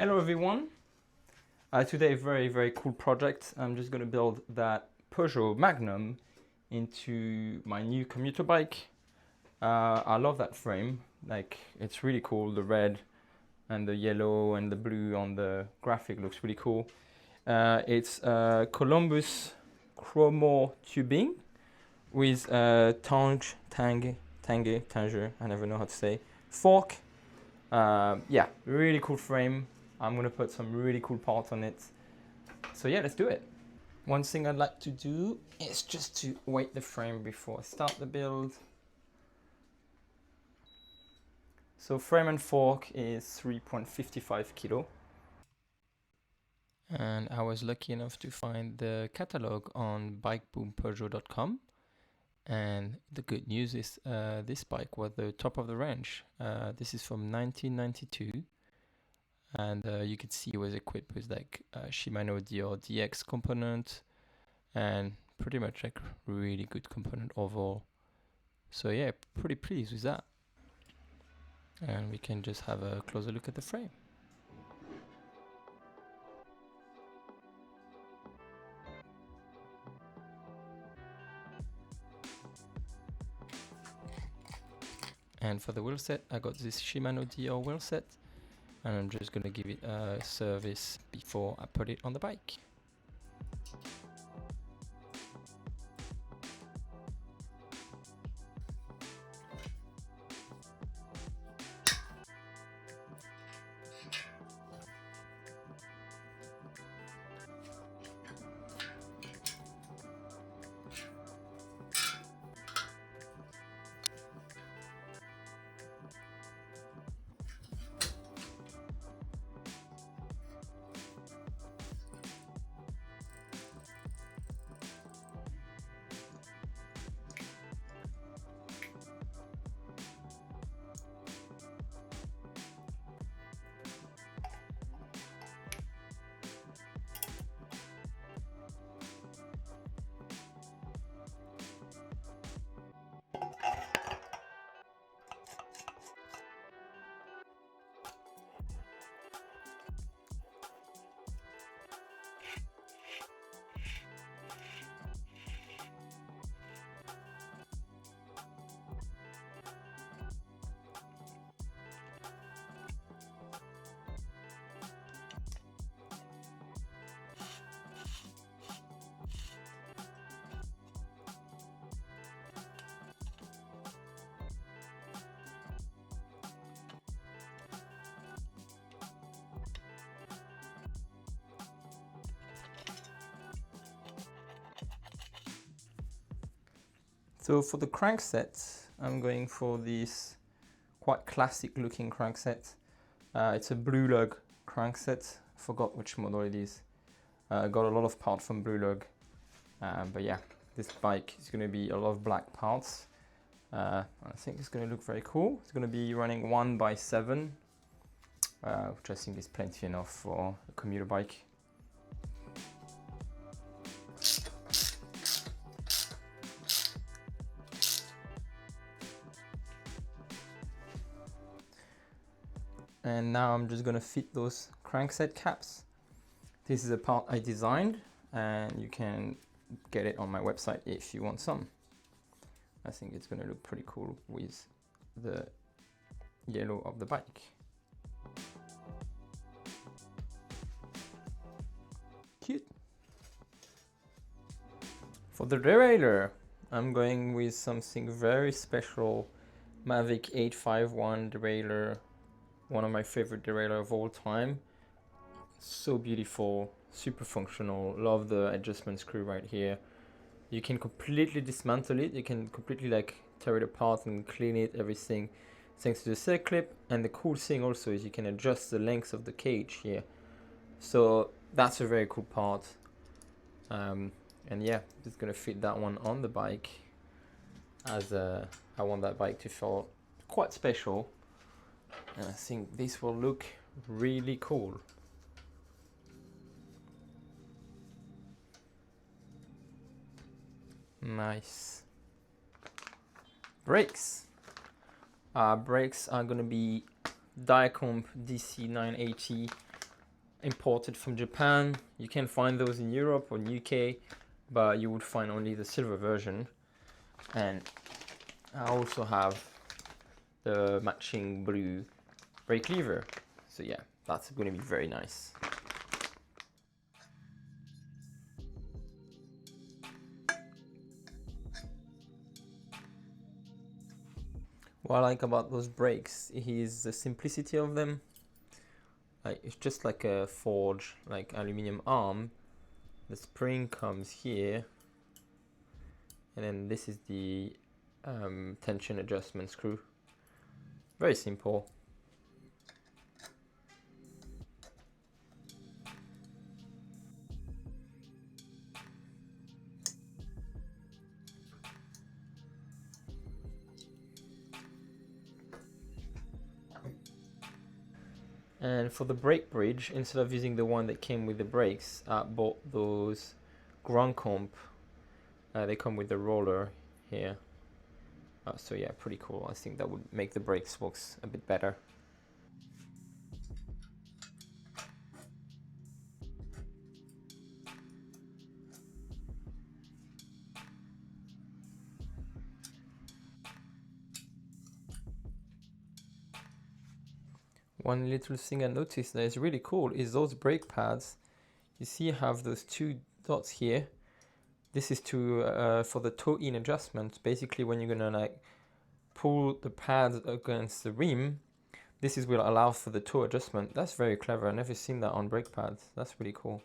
Hello everyone. Today, very cool project. I'm just gonna build that Peugeot Magnum into my new commuter bike. I love that frame. Like, it's really cool. The red and the yellow and the blue on the graphic looks really cool. It's Columbus chromo tubing with tange, I never know how to say, fork. Yeah, really cool frame. I'm gonna put some really cool parts on it. So yeah, let's do it. One thing I'd like to do is just to weight the frame before I start the build. So frame and fork is 3.55 kilo. And I was lucky enough to find the catalog on bikeboompeugeot.com. And the good news is this bike was the top of the range. This is from 1992. And you could see it was equipped with like Shimano Dior DX component and pretty much like really good component overall. So yeah, pretty pleased with that. And we can just have a closer look at the frame. And for the wheel set, I got this Shimano Dior wheel set. And I'm just gonna give it a service before I put it on the bike. So for the crankset, I'm going for this quite classic looking crankset. It's a blue lug crankset. Forgot which model it is. Got a lot of parts from blue lug. But yeah, this bike is going to be a lot of black parts. I think it's going to look very cool. It's going to be running 1x7, which I think is plenty enough for a commuter bike. And now I'm just gonna fit those crankset caps. This is a part I designed, and you can get it on my website if you want some. I think it's gonna look pretty cool with the yellow of the bike. Cute. For the derailleur, I'm going with something very special. Mavic 851 derailleur. One of my favorite derailleur of all time. So beautiful, super functional. Love the adjustment screw right here. You can completely dismantle it. You can completely like tear it apart and clean it, everything, thanks to the circ clip. And the cool thing also is you can adjust the length of the cage here. So that's a very cool part. And yeah, just gonna fit that one on the bike, as I want that bike to feel quite special. And I think this will look really cool. Nice. Brakes. Brakes are gonna be Compe DC 980 imported from Japan. You can find those in Europe or UK, but you would find only the silver version. And I also have the matching blue brake lever. So yeah, that's going to be very nice. What I like about those brakes is the simplicity of them. Like, it's just like a forged like aluminum arm. The spring comes here, and then this is the tension adjustment screw. Very simple. And for the brake bridge, instead of using the one that came with the brakes, I bought those Gran Compe. They come with the roller here. So yeah, pretty cool. I think that would make the brakes works a bit better. One little thing I noticed that is really cool is those brake pads. You see, have those two dots here. This is to for the toe-in adjustment. Basically, when you're gonna like pull the pads against the rim, this is will allow for the toe adjustment. That's very clever. I've never seen that on brake pads. That's really cool.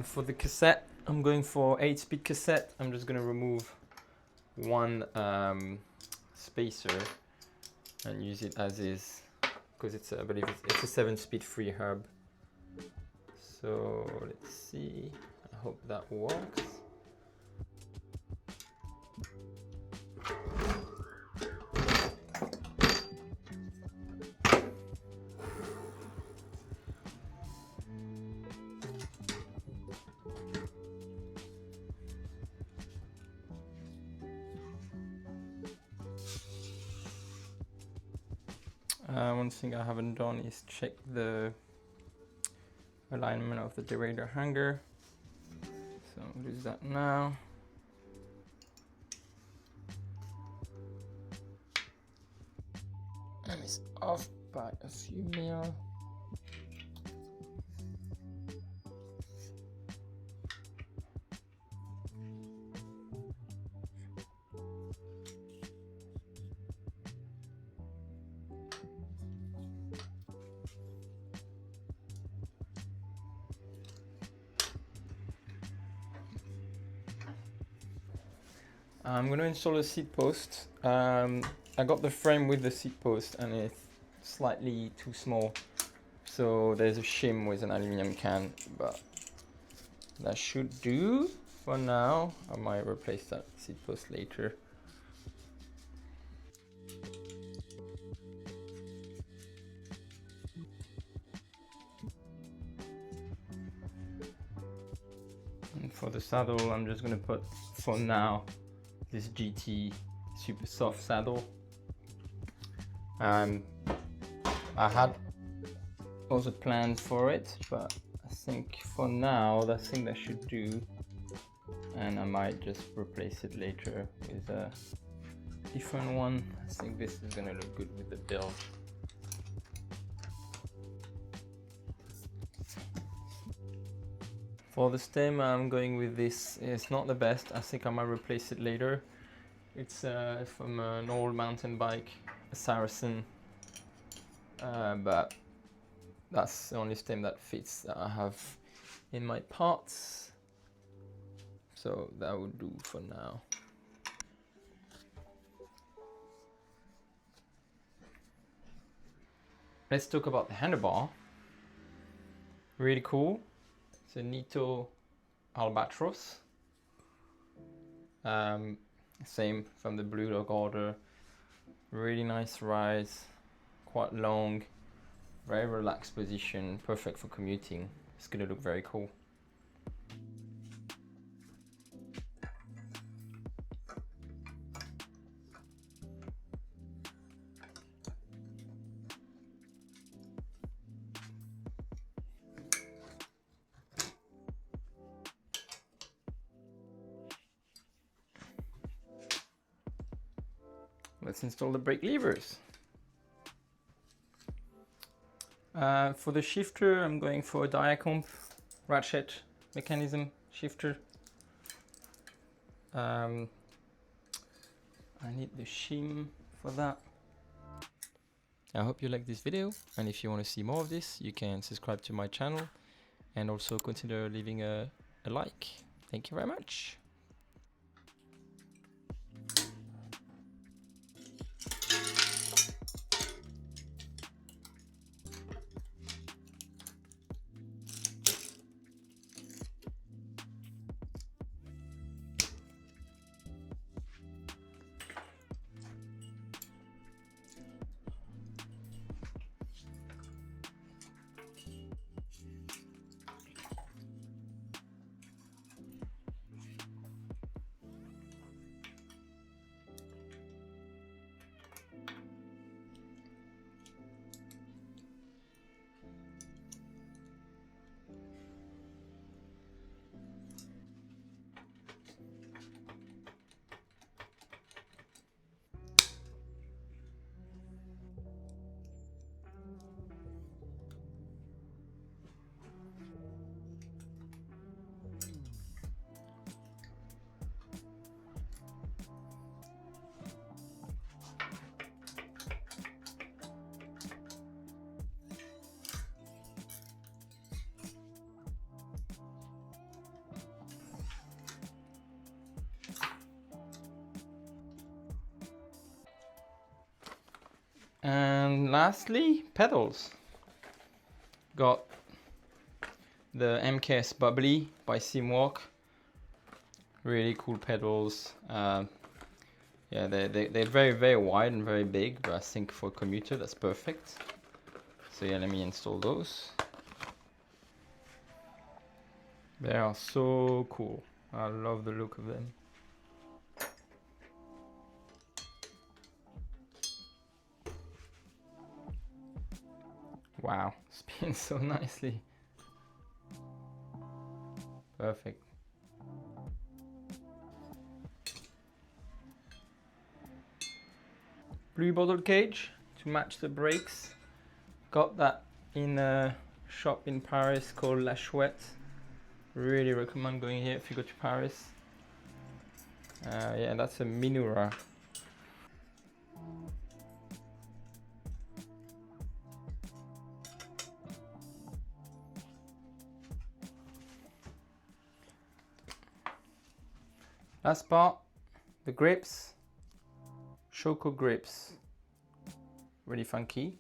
For the cassette, I'm going for 8-speed cassette. I'm just going to remove one spacer and use it as is, because it's I believe it's a 7-speed freehub. So let's see. I hope that works. One thing I haven't done is check the alignment of the derailleur hanger. So I'll do that now. And it's off by a few mil. I'm going to install a seat post. I got the frame with the seat post and it's slightly too small. So there's a shim with an aluminum can, but that should do for now. I might replace that seat post later. And for the saddle, I'm just going to put, for now, this GT super soft saddle. I had also plans for it, but I think for now I think that should do, and I might just replace it later with a different one. I think this is gonna look good with the build. For the stem, I'm going with this. It's not the best. I think I might replace it later. It's from an old mountain bike, a Saracen, but that's the only stem that fits that I have in my parts. So that would do for now. Let's talk about the handlebar. Really cool. It's a Nitto Albatross. Same from the blue log order. Really nice rise, quite long. Very relaxed position, perfect for commuting. It's gonna look very cool. Let's install the brake levers. For the shifter, I'm going for a Compe Ratchet mechanism shifter. I need the shim for that. I hope you like this video, and if you want to see more of this, you can subscribe to my channel and also consider leaving a like. Thank you very much. And lastly, pedals. Got the Works Bubbly by Sim Works. Really cool pedals. Yeah, they're very wide and very big, but I think for a commuter that's perfect. So yeah, let me install those. They are so cool. I love the look of them. Wow, spins so nicely. Perfect. Blue bottle cage to match the brakes. Got that in a shop in Paris called La Chouette. Really recommend going here if you go to Paris. Yeah, that's a Minora. Last part, the grips, Chocogrips, really funky.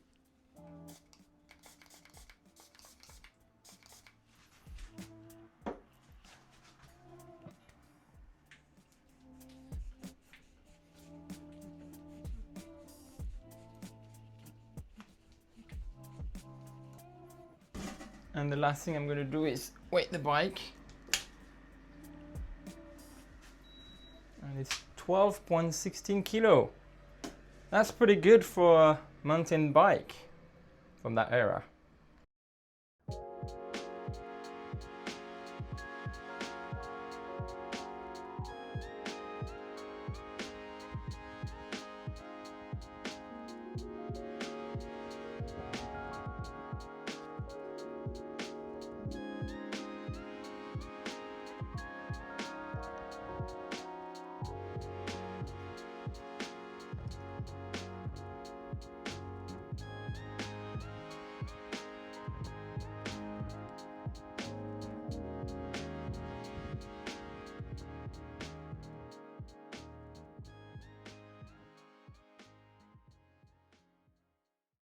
And the last thing I'm going to do is weight the bike. And it's 12.16 kilo. That's pretty good for a mountain bike from that era.